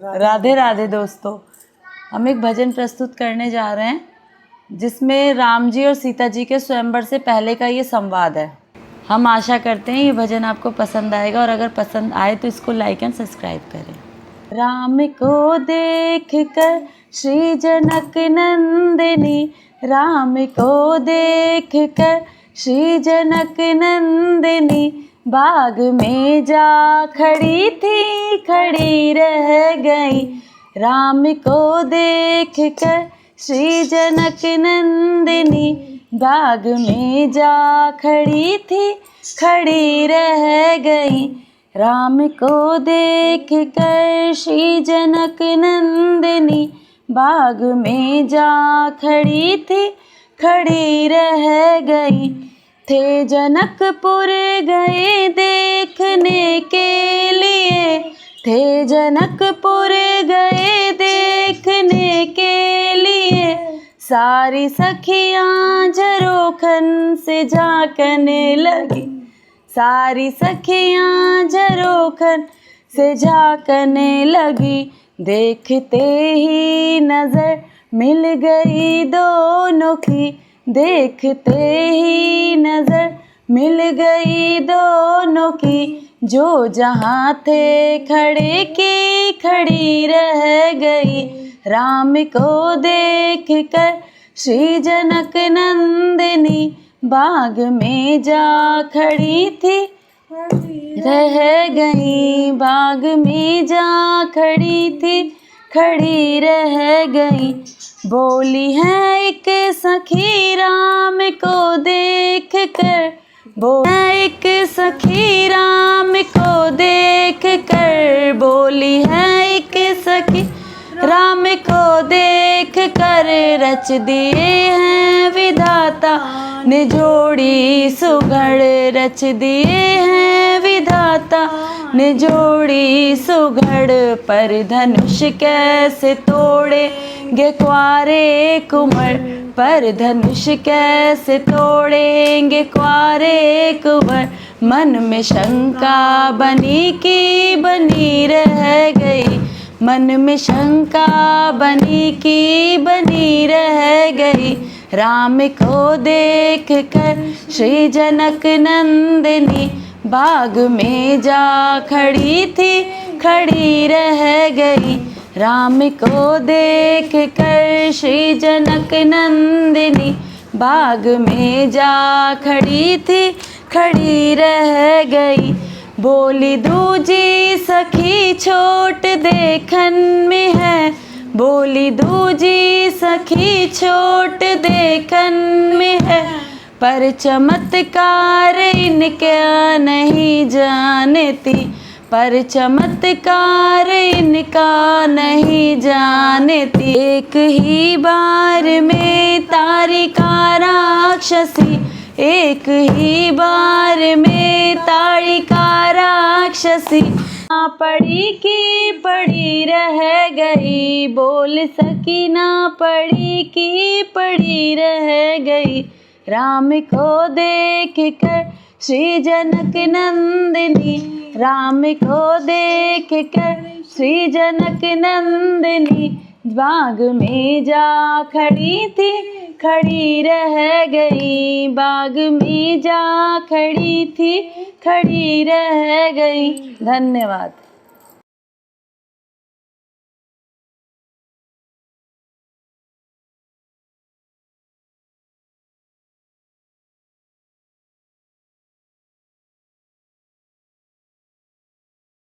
राधे राधे दोस्तों, हम एक भजन प्रस्तुत करने जा रहे हैं जिसमें राम जी और सीता जी के स्वयंवर से पहले का ये संवाद है। हम आशा करते हैं ये भजन आपको पसंद आएगा और अगर पसंद आए तो इसको लाइक एंड सब्सक्राइब करें। राम को देख कर श्री जनक नंदिनी, राम को देख कर श्री जनक नंदिनी, बाग में जा खड़ी थी खड़ी रह गई। राम को देख कर श्री जनक नंदिनी, बाग में जा खड़ी थी खड़ी रह गई। राम को देख कर श्री जनक नंदिनी, बाग में जा खड़ी थी खड़ी रह गई। थे जनकपुर गए देखने के लिए, थे जनकपुर गए देखने के लिए, सारी सखियां झरोखन से झांकने लगी। सारी सखियां झरोखन से झांकने लगी। देखते ही नजर मिल गई दोनों की, देखते ही नजर मिल गई दोनों की। जो जहाँ थे खड़े की खड़ी रह गई। राम को देख कर श्री जनक नंदिनी, बाग में जा खड़ी थी रह गई। बाग में जा खड़ी थी खड़ी रह गई। बोली है एक सखी राम को देख कर, बोली है एक सखी राम को देख कर, बोली है एक सखी राम को देख कर, रच दिए हैं विधाता ने जोड़ी सुघड़, रच दिए हैं विधाता ने जोड़ी सुघड़। पर धनुष कैसे तोड़ेंगे कुंवारे कुंवर, पर धनुष कैसे तोड़ेंगे कुंवारे कुंवर। मन में शंका बनी की बनी रह गई, मन में शंका बनी की बनी रह गई। राम को देख कर श्री जनक नंदिनी, बाग में जा खड़ी थी खड़ी रह गई। राम को देख कर श्री जनक नंदिनी, बाग में जा खड़ी थी खड़ी रह गई। बोली दूजी सखी छोट देखन में है, बोली दूजी सखी छोट देखन में है, पर चमत्कार इनका नहीं जानती, पर चमत्कार इनका नहीं जानती। एक ही बार में तारिका राक्षसी, एक ही बार में तारिका राक्षसी। पड़ी की पड़ी रह गई, बोल सकी ना पड़ी की पड़ी रह गई। राम को देख कर श्री जनक नंदिनी, राम को देख कर श्री जनक नंदिनी, बाग में जा खड़ी थी खड़ी रह गई। बाग में जा खड़ी थी खड़ी रह गई। धन्यवाद।